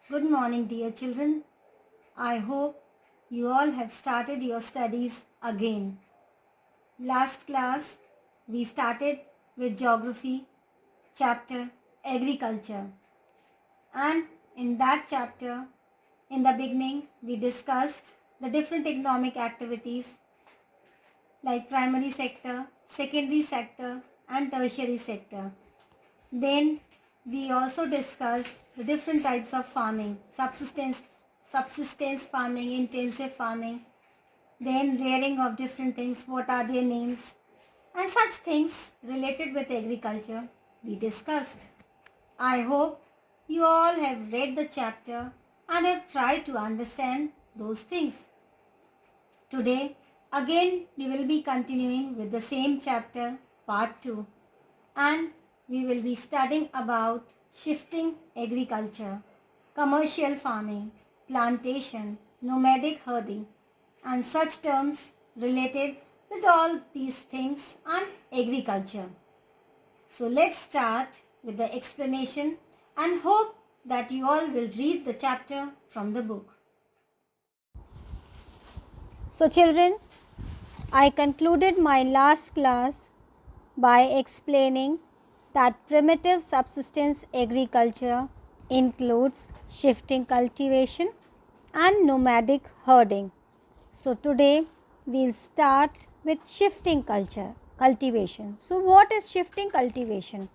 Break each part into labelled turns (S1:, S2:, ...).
S1: Good morning, dear children. I hope you all have started your studies again. Last class, we started with Geography, chapter Agriculture. And in that chapter, in the beginning, we discussed the different economic activities like primary sector, secondary sector, and tertiary sector. Then we also discussed the different types of farming, subsistence farming, intensive farming, then rearing of different things, what are their names, and such things related with agriculture we discussed. I hope you all have read the chapter and have tried to understand those things. Today, again, we will be continuing with the same chapter, part 2, and we will be studying about shifting agriculture, commercial farming, plantation, nomadic herding, and such terms related with all these things and agriculture. So let's start with the explanation and hope that you all will read the chapter from the book.
S2: So children, I concluded my last class by explaining that primitive subsistence agriculture includes shifting cultivation and nomadic herding. So today we'll start with shifting cultivation. So what is shifting cultivation?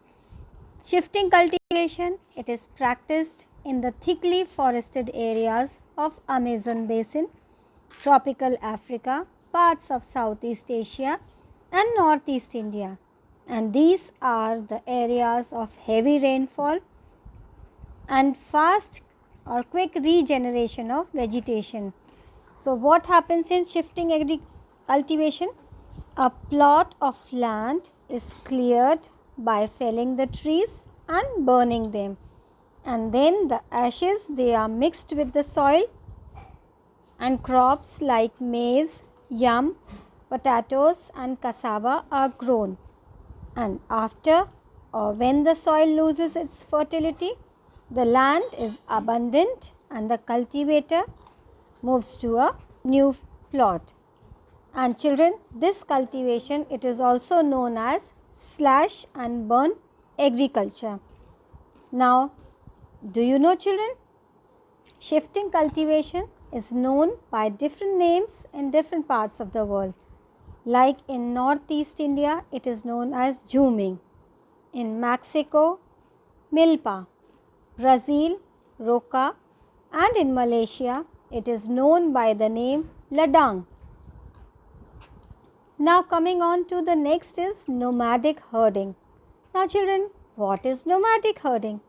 S2: Shifting cultivation, it is practiced in the thickly forested areas of Amazon basin, tropical Africa, parts of Southeast Asia and Northeast India. And these are the areas of heavy rainfall and fast or quick regeneration of vegetation. So what happens in shifting cultivation? A plot of land is cleared by felling the trees and burning them, and then the ashes, they are mixed with the soil, and crops like maize, yam, potatoes and cassava are grown. And after or when the soil loses its fertility, the land is abundant and the cultivator moves to a new plot. And children, this cultivation, it is also known as slash and burn agriculture. Now, do you know children? Shifting cultivation is known by different names in different parts of the world. Like in Northeast India, it is known as Juming. In Mexico, Milpa. Brazil, Roca, and in Malaysia, it is known by the name Ladang. Now coming on to the next is nomadic herding. Now children, what is nomadic herding?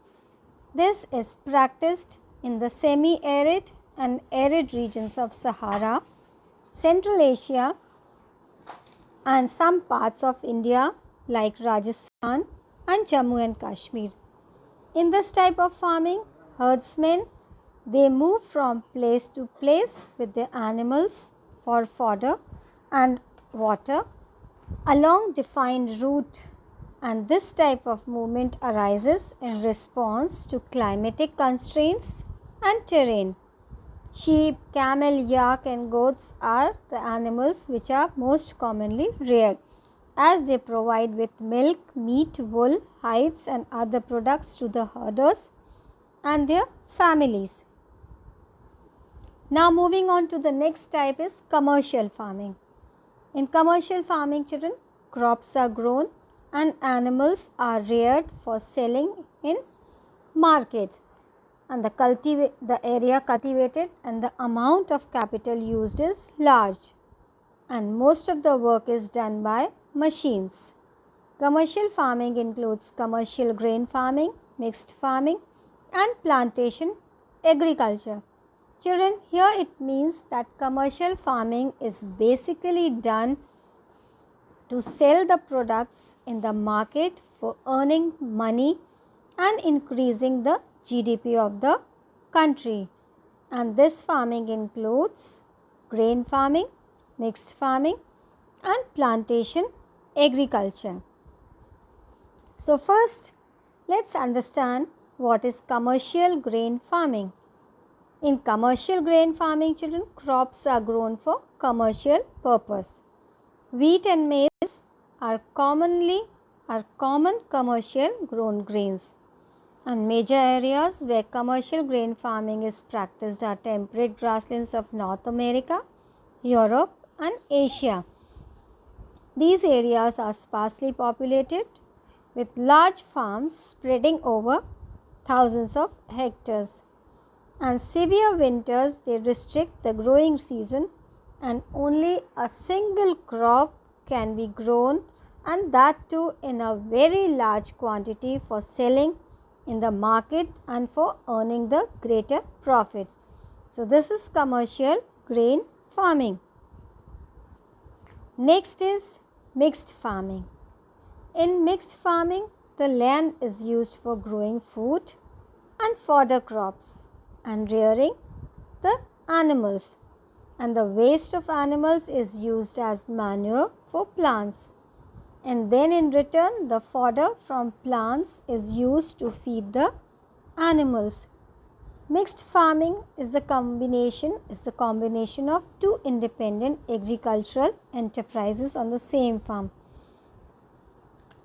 S2: This is practiced in the semi-arid and arid regions of Sahara, Central Asia and some parts of India like Rajasthan and Jammu and Kashmir. In this type of farming, herdsmen, they move from place to place with their animals for fodder and water along defined route, and this type of movement arises in response to climatic constraints and terrain. Sheep, camel, yak and goats are the animals which are most commonly reared, as they provide with milk, meat, wool, hides and other products to the herders and their families. Now moving on to the next type is commercial farming. In commercial farming children, crops are grown and animals are reared for selling in market, and the area cultivated and the amount of capital used is large, and most of the work is done by machines. Commercial farming includes commercial grain farming, mixed farming and plantation agriculture. Children, here it means that commercial farming is basically done to sell the products in the market for earning money and increasing the GDP of the country. And this farming includes grain farming, mixed farming and plantation agriculture. So first, let's understand what is commercial grain farming. In commercial grain farming, children, crops are grown for commercial purpose. Wheat and maize are common commercial grown grains. And major areas where commercial grain farming is practiced are temperate grasslands of North America, Europe and Asia. These areas are sparsely populated with large farms spreading over thousands of hectares. And severe winters, they restrict the growing season and only a single crop can be grown, and that too in a very large quantity for selling in the market and for earning the greater profits. So, this is commercial grain farming. Next is mixed farming. In mixed farming, the land is used for growing food and fodder crops and rearing the animals, and the waste of animals is used as manure for plants, and then in return the fodder from plants is used to feed the animals. Mixed farming is the combination of two independent agricultural enterprises on the same farm.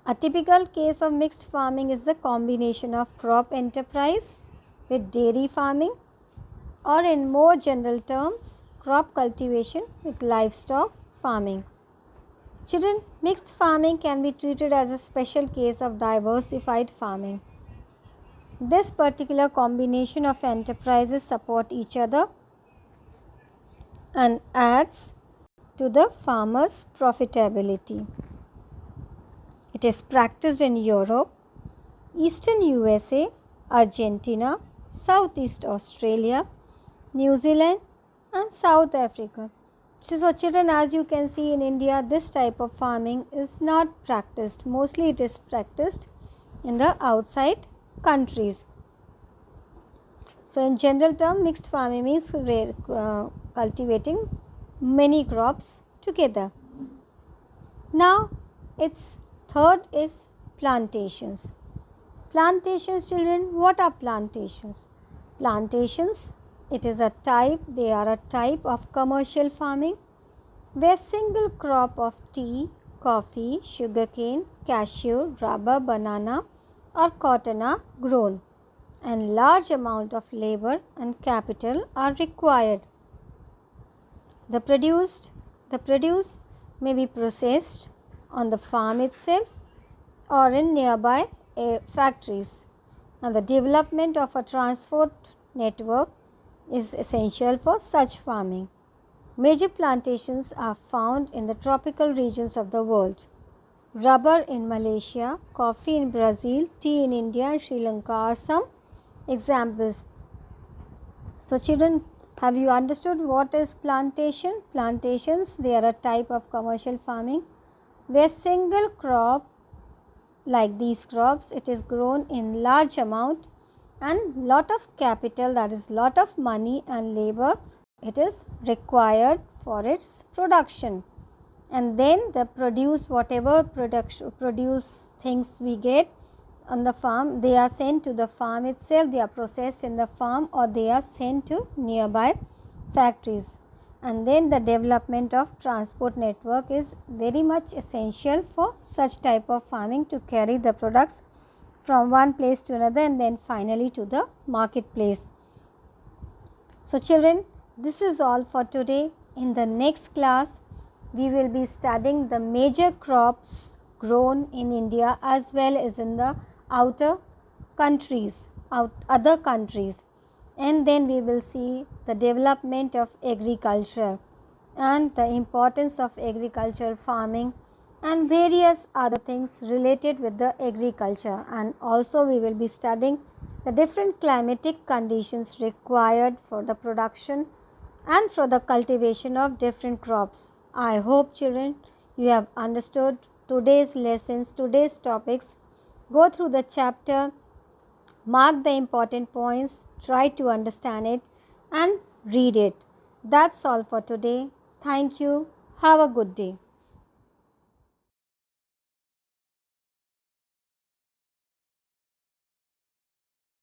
S2: A typical case of mixed farming is the combination of crop enterprise with dairy farming, or in more general terms, crop cultivation with livestock farming. Children, mixed farming can be treated as a special case of diversified farming. This particular combination of enterprises support each other and adds to the farmer's profitability. It is practiced in Europe, Eastern USA, Argentina, Southeast Australia, New Zealand and South Africa. So children, as you can see in India, this type of farming is not practiced. Mostly it is practiced in the outside countries. So in general term, mixed farming means cultivating many crops together. Now its third is plantations. Plantations, children, what are plantations? Plantations, they are a type of commercial farming where single crop of tea, coffee, sugarcane, cashew, rubber, banana or cotton are grown, and large amount of labor and capital are required. The produce may be processed on the farm itself or in nearby factories, and the development of a transport network is essential for such farming. Major plantations are found in the tropical regions of the world. Rubber in Malaysia, coffee in Brazil, tea in India and Sri Lanka are some examples. So children, have you understood what is plantation? Plantations, they are a type of commercial farming where single crop like these crops, it is grown in large amount and lot of capital, that is lot of money and labor, it is required for its production. And then the produce things we get on the farm, they are sent to the farm itself, they are processed in the farm or they are sent to nearby factories. And then the development of transport network is very much essential for such type of farming to carry the products from one place to another and then finally to the marketplace. So children, this is all for today. In the next class, we will be studying the major crops grown in India as well as in the other countries, and then we will see the development of agriculture and the importance of agricultural farming and various other things related with the agriculture, and also we will be studying the different climatic conditions required for the production and for the cultivation of different crops. I hope children you have understood today's lessons, today's topics. Go through the chapter, mark the important points, try to understand it and read it. That's all for today. Thank you. Have a good day.